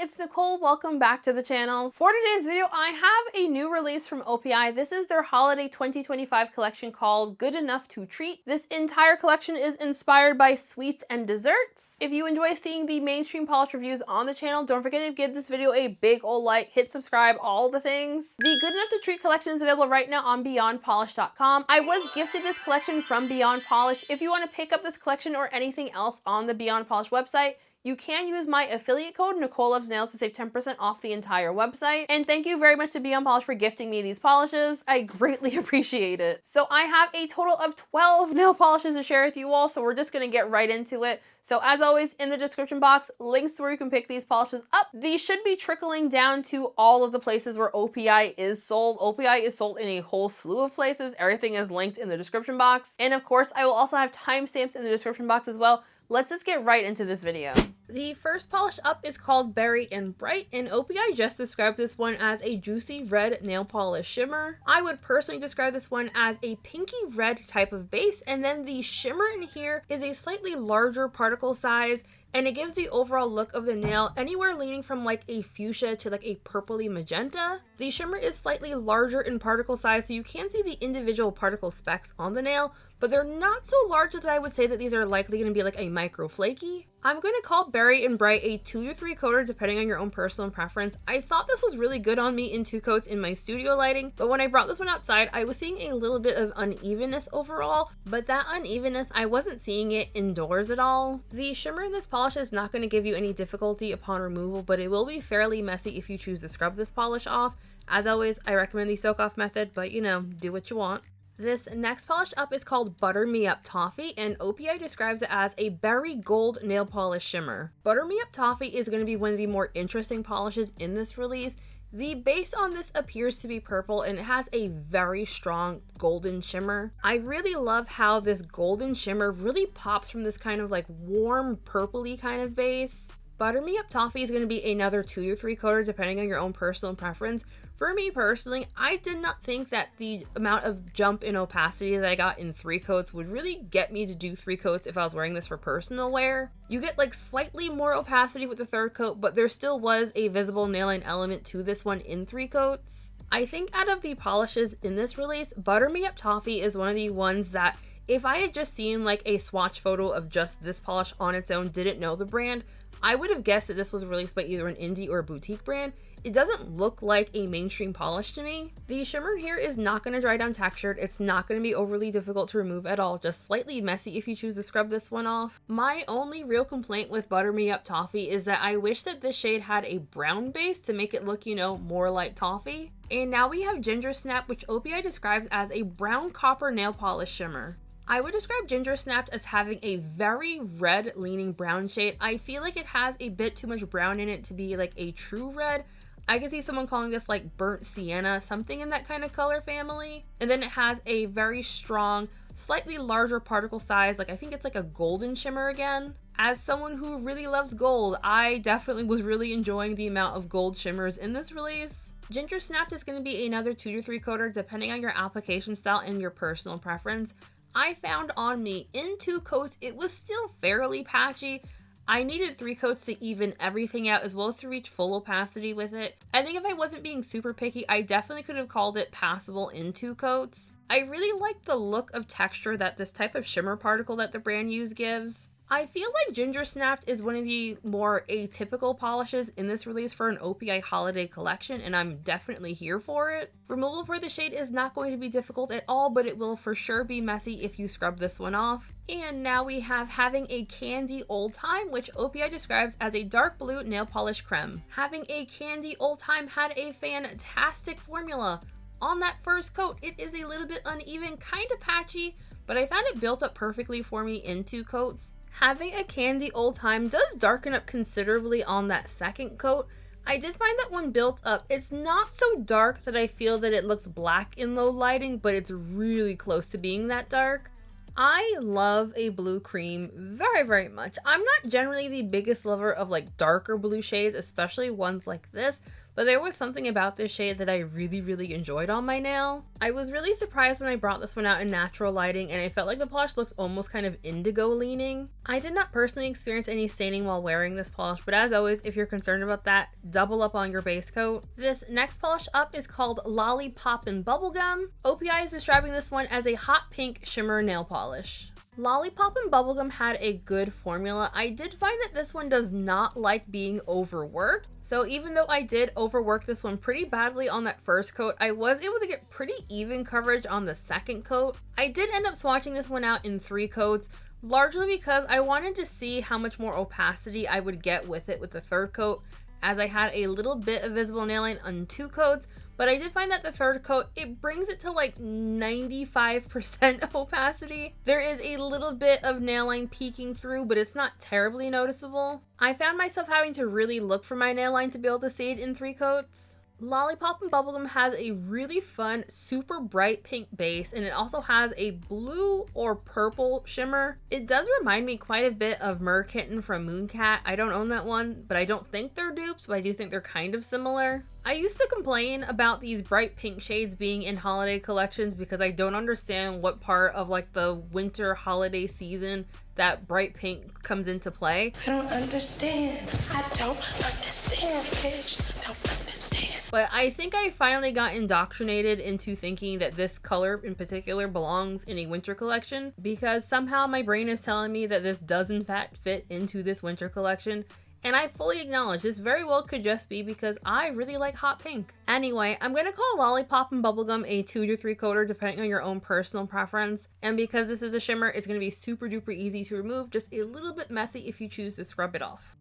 it's Nicole. Welcome back to the channel. For today's video, I have a new release from OPI. This is their holiday 2025 collection called Good Enough to Treat. This entire collection is inspired by sweets and desserts. If you enjoy seeing the mainstream polish reviews on the channel, don't forget to give this video a big old like, hit subscribe, all the things. The Good Enough to Treat collection is available right now on BeyondPolish.com. I was gifted this collection from Beyond Polish. If you want to pick up this collection or anything else on the Beyond Polish website, you can use my affiliate code, Nicole Loves Nails, to save 10% off the entire website. And thank you very much to Beyond Polish for gifting me these polishes. I greatly appreciate it. So I have a total of 12 nail polishes to share with you all, so we're just gonna get right into it. So as always, in the description box, links to where you can pick these polishes up. These should be trickling down to all of the places where OPI is sold. OPI is sold in a whole slew of places. Everything is linked in the description box. And of course, I will also have timestamps in the description box as well. Let's just get right into this video. The first polish up is called Berry and Bright, and OPI just described this one as a juicy red nail polish shimmer. I would personally describe this one as a pinky red type of base, and then the shimmer in here is a slightly larger particle size, and it gives the overall look of the nail anywhere leaning from like a fuchsia to like a purpley magenta. The shimmer is slightly larger in particle size, so you can see the individual particle specks on the nail, but they're not so large that I would say that these are likely going to be like a micro flaky. I'm going to call Berry and Bright a 2 to 3 coater depending on your own personal preference. I thought this was really good on me in 2 coats in my studio lighting, but when I brought this one outside, I was seeing a little bit of unevenness overall, but that unevenness, I wasn't seeing it indoors at all. The shimmer in this polish is not going to give you any difficulty upon removal, but it will be fairly messy if you choose to scrub this polish off. As always, I recommend the soak off method, but you know, do what you want. This next polish up is called Me Up Toffee, and OPI describes it as a berry gold nail polish shimmer. Me Up Toffee is going to be one of the more interesting polishes in this release. The base on this appears to be purple, and it has a very strong golden shimmer. I really love how this golden shimmer really pops from this kind of like warm purpley kind of base. Me Up Toffee is going to be another 2 to 3 coater depending on your own personal preference. For me personally, I did not think that the amount of jump in opacity that I got in 3 coats would really get me to do 3 coats if I was wearing this for personal wear. You get like slightly more opacity with the 3rd coat, but there still was a visible nail line element to this one in 3 coats. I think out of the polishes in this release, Me Up Toffee is one of the ones that if I had just seen like a swatch photo of just this polish on its own, didn't know the brand, I would have guessed that this was released by either an indie or a boutique brand. It doesn't look like a mainstream polish to me. The shimmer here is not going to dry down textured. It's not going to be overly difficult to remove at all, just slightly messy if you choose to scrub this one off. My only real complaint with Me Up Toffee is that I wish that this shade had a brown base to make it look, you know, more like toffee. And now we have Ginger Snap, which OPI describes as a brown copper nail polish shimmer. I would describe Ginger Snapped as having a very red leaning brown shade. I feel like it has a bit too much brown in it to be like a true red. I can see someone calling this like burnt sienna, something in that kind of color family. And then it has a very strong, slightly larger particle size, like I think it's like a golden shimmer again. As someone who really loves gold, I definitely was really enjoying the amount of gold shimmers in this release. Ginger Snapped is going to be another 2 to 3 coater depending on your application style and your personal preference. I found on me in 2 coats, it was still fairly patchy. I needed 3 coats to even everything out as well as to reach full opacity with it. I think if I wasn't being super picky, I definitely could have called it passable in 2 coats. I really like the look of texture that this type of shimmer particle that the brand use gives. I feel like Ginger Snapped is one of the more atypical polishes in this release for an OPI holiday collection, and I'm definitely here for it. Removal for the shade is not going to be difficult at all, but it will for sure be messy if you scrub this one off. And now we have Having a Candy Old Time, which OPI describes as a dark blue nail polish creme. Having a Candy Old Time had a fantastic formula. On that first coat, it is a little bit uneven, kind of patchy, but I found it built up perfectly for me in 2 coats. Having a Candy Old Time does darken up considerably on that 2nd coat. I did find that when built up, it's not so dark that I feel that it looks black in low lighting, but it's really close to being that dark. I love a blue cream very, very much. I'm not generally the biggest lover of like darker blue shades, especially ones like this, but there was something about this shade that I really enjoyed on my nail. I was really surprised when I brought this one out in natural lighting, and I felt like the polish looked almost kind of indigo leaning. I did not personally experience any staining while wearing this polish, but as always, if you're concerned about that, double up on your base coat. This next polish up is called Lollypoppin Bubblegum. OPI is describing this one as a hot pink shimmer nail polish. Lollypoppin Bubblegum had a good formula. I did find that this one does not like being overworked. So even though I did overwork this one pretty badly on that first coat, I was able to get pretty even coverage on the second coat. I did end up swatching this one out in 3 coats, largely because I wanted to see how much more opacity I would get with it with the third coat, as I had a little bit of visible nail line on 2 coats. But I did find that the third coat, it brings it to like 95% opacity. There is a little bit of nail line peeking through, but it's not terribly noticeable. I found myself having to really look for my nail line to be able to see it in 3 coats. Lollypoppin Bubblegum has a really fun, super bright pink base, and it also has a blue or purple shimmer. It does remind me quite a bit of Merkitten from Mooncat. I don't own that one, but I don't think they're dupes, but I do think they're kind of similar. I used to complain about these bright pink shades being in holiday collections because I don't understand what part of like the winter holiday season that bright pink comes into play. I don't understand, bitch. Don't understand. But I think I finally got indoctrinated into thinking that this color in particular belongs in a winter collection, because somehow my brain is telling me that this does in fact fit into this winter collection. And I fully acknowledge this very well could just be because I really like hot pink. Anyway, I'm going to call Lollypoppin Bubblegum a 2 to 3 coater depending on your own personal preference. And because this is a shimmer, it's going to be super duper easy to remove, just a little bit messy if you choose to scrub it off.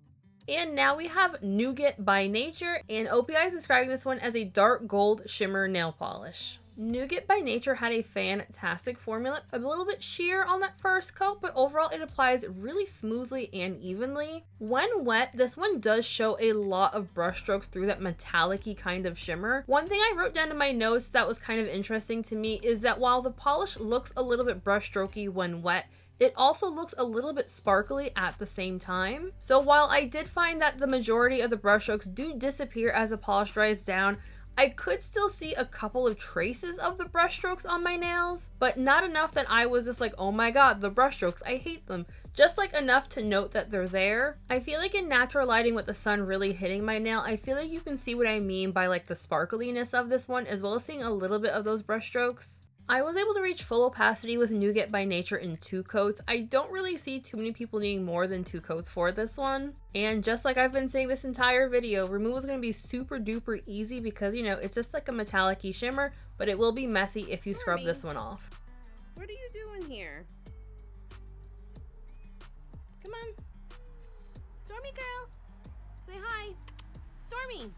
And now we have Nougat by Nature, and OPI is describing this one as a dark gold shimmer nail polish. Nougat by Nature had a fantastic formula, a little bit sheer on that first coat, but overall it applies really smoothly and evenly. When wet, this one does show a lot of brush strokes through that metallic-y kind of shimmer. One thing I wrote down in my notes that was kind of interesting to me is that while the polish looks a little bit brush strokey when wet, it also looks a little bit sparkly at the same time. So while I did find that the majority of the brush strokes do disappear as the polish dries down, I could still see a couple of traces of the brush strokes on my nails, but not enough that I was just like, oh my god, the brush strokes, I hate them. Just like enough to note that they're there. I feel like in natural lighting with the sun really hitting my nail, I feel like you can see what I mean by like the sparkliness of this one, as well as seeing a little bit of those brush strokes. I was able to reach full opacity with Nougat by Nature in 2 coats. I don't really see too many people needing more than 2 coats for this one. And just like I've been saying this entire video, removal is going to be super duper easy because, you know, it's just like a metallic-y shimmer, but it will be messy if you scrub this one off. What are you doing here? Come on. Stormy girl. Say hi. Stormy.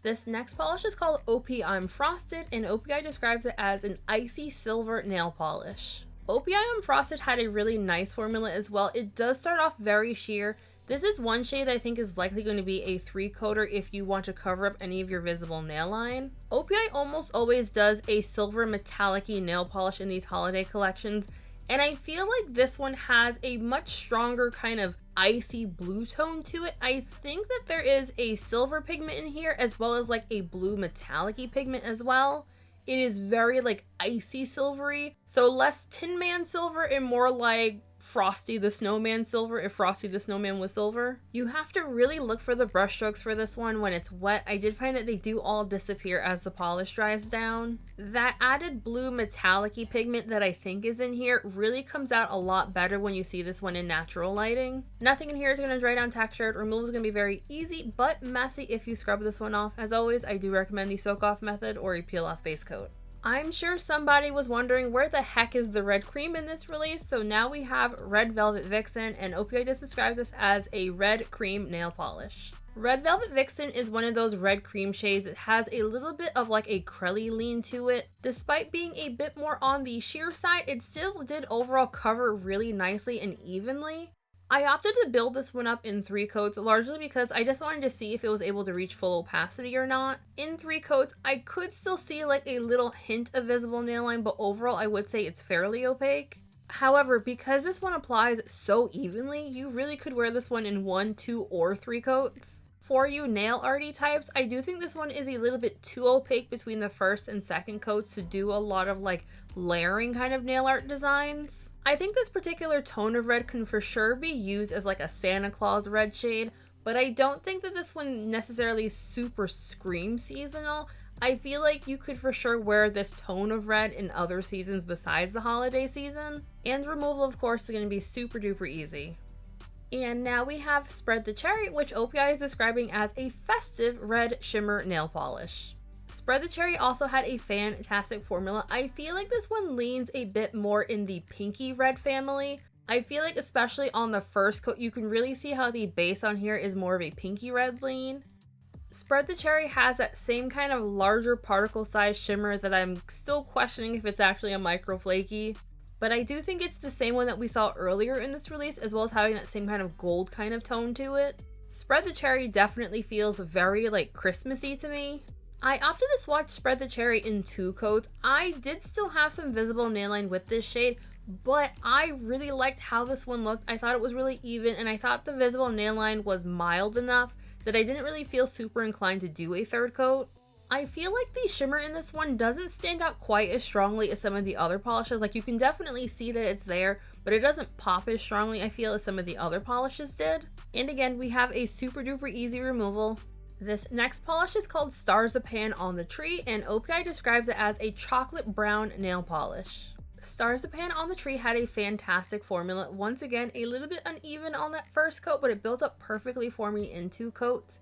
This next polish is called OPI'm Frosted, and OPI describes it as an icy silver nail polish. OPI'm Frosted had a really nice formula as well. It does start off very sheer. This is one shade I think is likely going to be a 3-coater if you want to cover up any of your visible nail line. OPI almost always does a silver metallic-y nail polish in these holiday collections, and I feel like this one has a much stronger kind of icy blue tone to it. I think that there is a silver pigment in here as well as like a blue metallic-y pigment as well. It is very like icy silvery, so less Tin Man silver and more like Frosty the Snowman silver if Frosty the Snowman was silver. You have to really look for the brush strokes for this one when it's wet. I did find that they do all disappear as the polish dries down. That added blue metallic-y pigment that I think is in here really comes out a lot better when you see this one in natural lighting. Nothing in here is going to dry down textured. Removal is going to be very easy but messy if you scrub this one off. As always, I do recommend the soak off method or a peel off base coat. I'm sure somebody was wondering where the heck is the red cream in this release, so now we have Red Velvet Vixen, and OPI just describes this as a red cream nail polish. Red Velvet Vixen is one of those red cream shades that has a little bit of like a crelly lean to it. Despite being a bit more on the sheer side, it still did overall cover really nicely and evenly. I opted to build this one up in 3 coats, largely because I just wanted to see if it was able to reach full opacity or not. In 3 coats, I could still see like a little hint of visible nail line, but overall I would say it's fairly opaque. However, because this one applies so evenly, you really could wear this one in 1, 2, or 3 coats. For you nail arty types, I do think this one is a little bit too opaque between the first and second coats to do a lot of like layering kind of nail art designs. I think this particular tone of red can for sure be used as like a Santa Claus red shade, but I don't think that this one necessarily super screams seasonal. I feel like you could for sure wear this tone of red in other seasons besides the holiday season. And removal, of course, is going to be super duper easy. And now we have Spread the Cherry, which OPI is describing as a festive red shimmer nail polish. Spread the Cherry also had a fantastic formula. I feel like this one leans a bit more in the pinky red family. I feel like especially on the first coat, you can really see how the base on here is more of a pinky red lean. Spread the Cherry has that same kind of larger particle size shimmer that I'm still questioning if it's actually a micro flaky. But I do think it's the same one that we saw earlier in this release, as well as having that same kind of gold kind of tone to it. Spread the Cherry definitely feels very like Christmassy to me. I opted to swatch Spread the Cherry in 2 coats. I did still have some visible nail line with this shade, but I really liked how this one looked. I thought it was really even, and I thought the visible nail line was mild enough that I didn't really feel super inclined to do a 3rd coat. I feel like the shimmer in this one doesn't stand out quite as strongly as some of the other polishes. Like, you can definitely see that it's there, but it doesn't pop as strongly, I feel, as some of the other polishes did. And again, we have a super duper easy removal. This next polish is called Star-zipan on the Tree, and OPI describes it as a chocolate brown nail polish. Star-zipan on the Tree had a fantastic formula. Once again, a little bit uneven on that first coat, but it built up perfectly for me in 2 coats.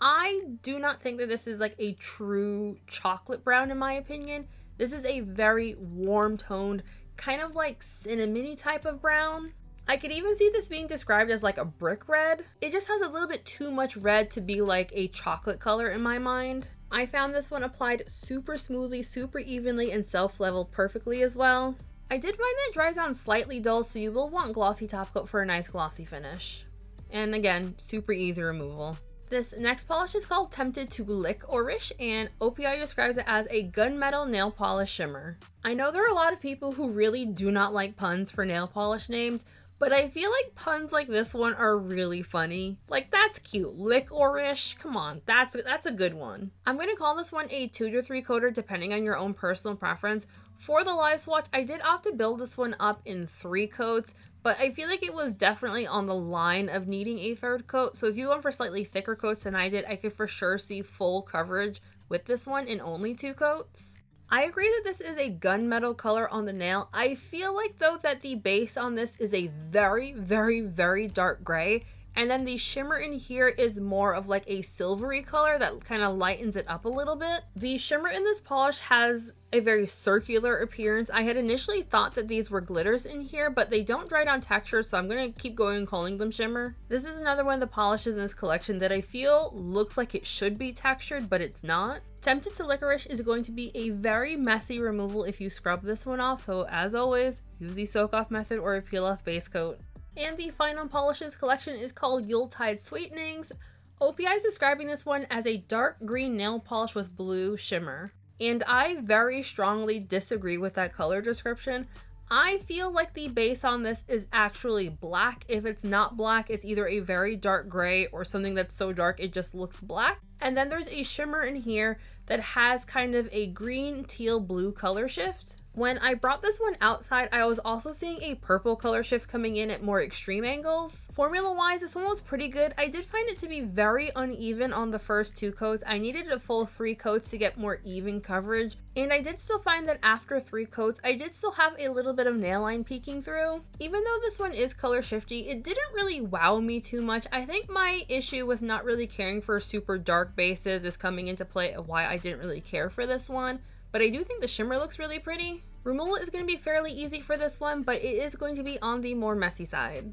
I do not think that this is like a true chocolate brown in my opinion. This is a very warm toned, kind of like cinnamony type of brown. I could even see this being described as like a brick red. It just has a little bit too much red to be like a chocolate color in my mind. I found this one applied super smoothly, super evenly, and self-leveled perfectly as well. I did find that it dries down slightly dull, so you will want glossy top coat for a nice glossy finish. And again, super easy removal. This next polish is called Tempted to Lick-orice, and OPI describes it as a gunmetal nail polish shimmer. I know there are a lot of people who really do not like puns for nail polish names, but I feel like puns like this one are really funny. Like, that's cute. Lick-orice, come on, that's a good one. I'm going to call this one a 2 to 3 coater depending on your own personal preference. For the live swatch, I did opt to build this one up in 3 coats, but I feel like it was definitely on the line of needing a 3rd coat. So if you went for slightly thicker coats than I did, I could for sure see full coverage with this one in only 2 coats. I agree that this is a gunmetal color on the nail. I feel like though that the base on this is a very, very, very dark gray. And then the shimmer in here is more of like a silvery color that kind of lightens it up a little bit. The shimmer in this polish has a very circular appearance. I had initially thought that these were glitters in here, but they don't dry down texture, so I'm going to keep going and calling them shimmer. This is another one of the polishes in this collection that I feel looks like it should be textured, but it's not. Tempted to Lick-orice is going to be a very messy removal if you scrub this one off, so as always, use the soak off method or a peel off base coat. And the final polishes collection is called Yuletide Sweetings. OPI is describing this one as a dark green nail polish with blue shimmer. And I very strongly disagree with that color description. I feel like the base on this is actually black. If it's not black, it's either a very dark gray or something that's so dark it just looks black. And then there's a shimmer in here that has kind of a green, teal, blue color shift. When I brought this one outside, I was also seeing a purple color shift coming in at more extreme angles. Formula-wise, this one was pretty good. I did find it to be very uneven on the first 2 coats. I needed a full 3 coats to get more even coverage. And I did still find that after 3 coats, I did still have a little bit of nail line peeking through. Even though this one is color shifty, it didn't really wow me too much. I think my issue with not really caring for super dark bases is coming into play of why I didn't really care for this one. But I do think the shimmer looks really pretty. Removal is going to be fairly easy for this one, but it is going to be on the more messy side.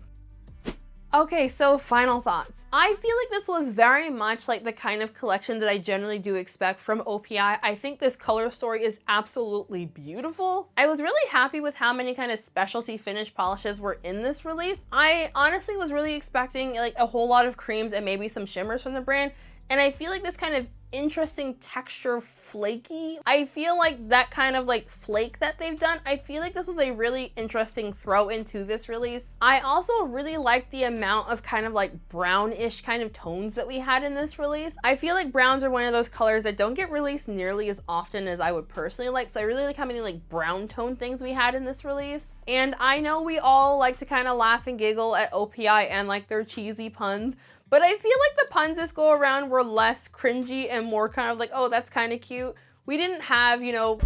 Okay, so final thoughts. I feel like this was very much like the kind of collection that I generally do expect from OPI. I think this color story is absolutely beautiful. I was really happy with how many kind of specialty finish polishes were in this release. I honestly was really expecting like a whole lot of creams and maybe some shimmers from the brand. And I feel like this kind of interesting texture flaky. I feel like that kind of like flake that they've done, I feel like this was a really interesting throw into this release. I also really like the amount of kind of like brownish kind of tones that we had in this release. I feel like browns are one of those colors that don't get released nearly as often as I would personally like, so I really like how many like brown tone things we had in this release. And I know we all like to kind of laugh and giggle at OPI and like their cheesy puns, but I feel like the puns this go around were less cringy and more kind of like, oh, that's kind of cute. We didn't have, you know,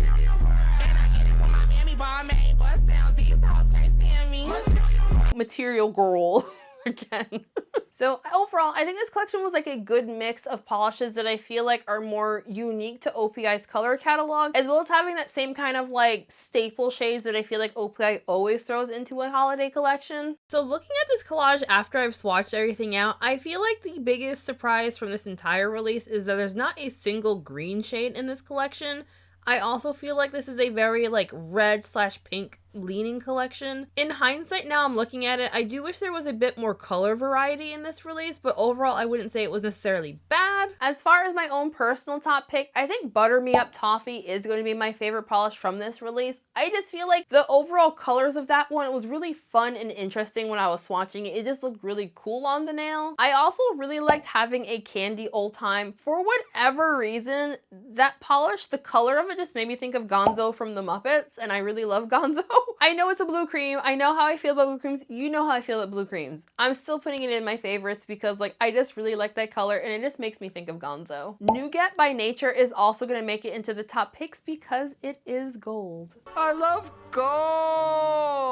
material girl again. So overall, I think this collection was like a good mix of polishes that I feel like are more unique to OPI's color catalog, as well as having that same kind of like staple shades that I feel like OPI always throws into a holiday collection. So looking at this collage after I've swatched everything out, I feel like the biggest surprise from this entire release is that there's not a single green shade in this collection. I also feel like this is a very like red/pink leaning collection. In hindsight, now I'm looking at it, I do wish there was a bit more color variety in this release, but overall I wouldn't say it was necessarily bad. As far as my own personal top pick, I think Me Up Toffee is going to be my favorite polish from this release. I just feel like the overall colors of that one, it was really fun and interesting when I was swatching it. It just looked really cool on the nail. I also really liked having a candy old time. For whatever reason, that polish, the color of it just made me think of Gonzo from the Muppets, and I really love Gonzo. I know it's a blue cream. I know how I feel about blue creams. You know how I feel about blue creams. I'm still putting it in my favorites because like I just really like that color and it just makes me think of Gonzo. Nougat by Nature is also going to make it into the top picks because it is gold. I love gold!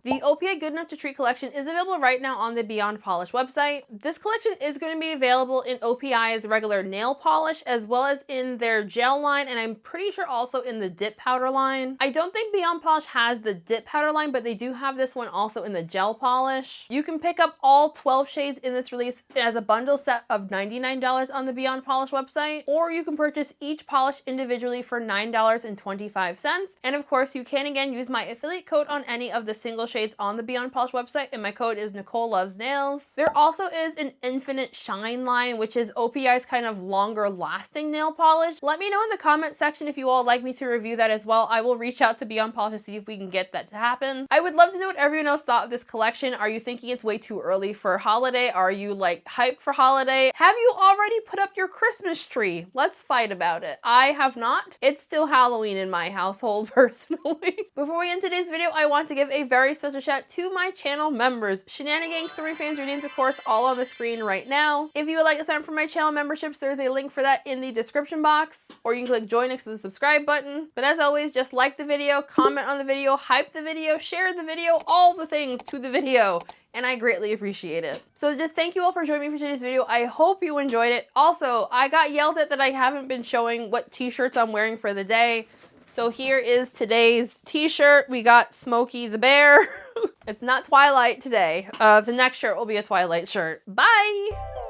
The OPI Good Enough to Treat collection is available right now on the Beyond Polish website. This collection is going to be available in OPI's regular nail polish as well as in their gel line, and I'm pretty sure also in the dip powder line. I don't think Beyond Polish has the dip powder line, but they do have this one also in the gel polish. You can pick up all 12 shades in this release as a bundle set of $99 on the Beyond Polish website, or you can purchase each polish individually for $9.25. And of course, you can again use my affiliate code on any of the single shades on the Beyond Polish website, and my code is Nicole Loves Nails. There also is an Infinite Shine line, which is OPI's kind of longer lasting nail polish. Let me know in the comment section if you all like me to review that as well. I will reach out to Beyond Polish to see if we can get that to happen. I would love to know what everyone else thought of this collection. Are you thinking it's way too early for holiday? Are you like hyped for holiday? Have you already put up your Christmas tree? Let's fight about it. I have not. It's still Halloween in my household personally. Before we end today's video, I want to give a very special shout out to my channel members. Shenanigang Story fans, your names of course all on the screen right now. If you would like to sign up for my channel memberships, there's a link for that in the description box, or you can click join next to the subscribe button. But as always, just like the video, comment on the video, hype the video, share the video, all the things to the video, and I greatly appreciate it. So just thank you all for joining me for today's video. I hope you enjoyed it. Also, I got yelled at that I haven't been showing what t-shirts I'm wearing for the day. So here is today's t-shirt. We got Smokey the Bear. It's not Twilight today. The next shirt will be a Twilight shirt. Bye!